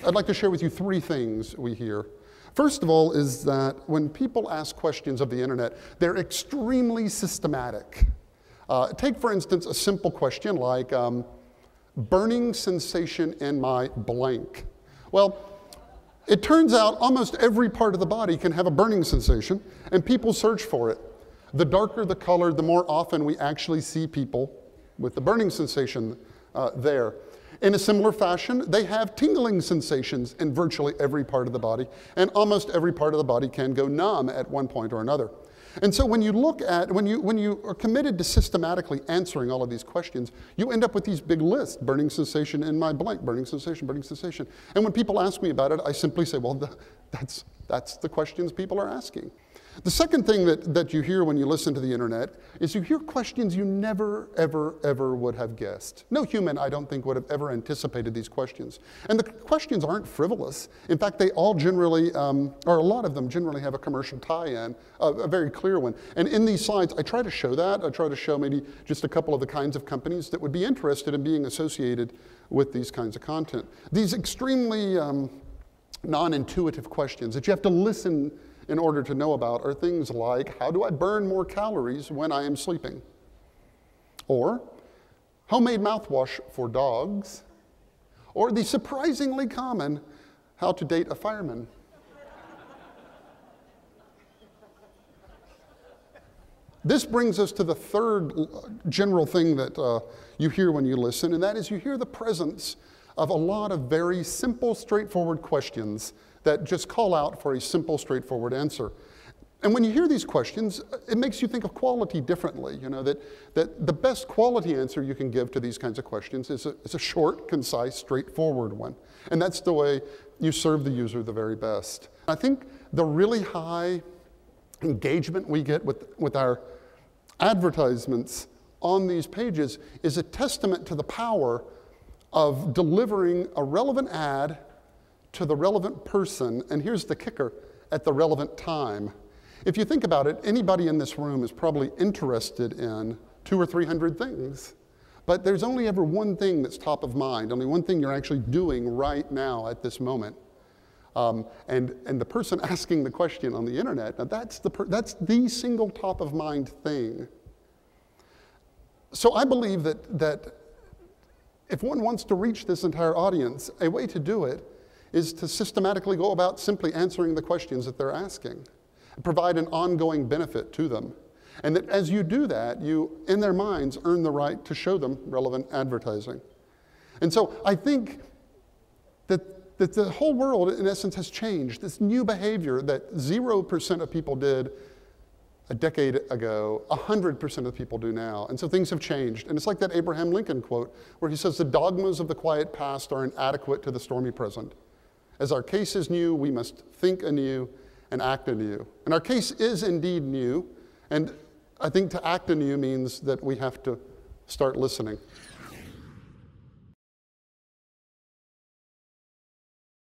I'd like to share with you three things we hear. First of all is that when people ask questions of the internet, they're extremely systematic. Take, for instance, a simple question like, burning sensation in my blank. Well, it turns out almost every part of the body can have a burning sensation, and people search for it. The darker the color, the more often we actually see people with the burning sensation there. In a similar fashion, they have tingling sensations in virtually every part of the body, and almost every part of the body can go numb at one point or another. And so when you look at, when you are committed to systematically answering all of these questions, you end up with these big lists: burning sensation in my blank, burning sensation, burning sensation. And when people ask me about it, I simply say, well, that's the questions people are asking. The second thing that you hear when you listen to the internet is you hear questions you never, ever, ever would have guessed. No human, I don't think, would have ever anticipated these questions. And the questions aren't frivolous. In fact, they all generally, or a lot of them generally have a commercial tie-in, a very clear one. And in these slides, I try to show that. I try to show maybe just a couple of the kinds of companies that would be interested in being associated with these kinds of content. These extremely non-intuitive questions that you have to listen in order to know about are things like, how do I burn more calories when I am sleeping? Or, homemade mouthwash for dogs. Or the surprisingly common, how to date a fireman. This brings us to the third general thing that you hear when you listen, and that is you hear the presence of a lot of very simple, straightforward questions that just call out for a simple, straightforward answer. And when you hear these questions, it makes you think of quality differently. You know, that the best quality answer you can give to these kinds of questions is a short, concise, straightforward one. And that's the way you serve the user the very best. I think the really high engagement we get with our advertisements on these pages is a testament to the power of delivering a relevant ad to the relevant person, and here's the kicker, at the relevant time. If you think about it, anybody in this room is probably interested in 200 or 300 things, but there's only ever one thing that's top of mind, only one thing you're actually doing right now at this moment. And the person asking the question on the internet, now that's the single top of mind thing. So I believe that if one wants to reach this entire audience, a way to do it is to systematically go about simply answering the questions that they're asking, provide an ongoing benefit to them. And that as you do that, you, in their minds, earn the right to show them relevant advertising. And so I think that the whole world, in essence, has changed. This new behavior that 0% of people did a decade ago, 100% of people do now. And so things have changed. And it's like that Abraham Lincoln quote, where he says, the dogmas of the quiet past are inadequate to the stormy present. As our case is new, we must think anew and act anew. And our case is indeed new, and I think to act anew means that we have to start listening.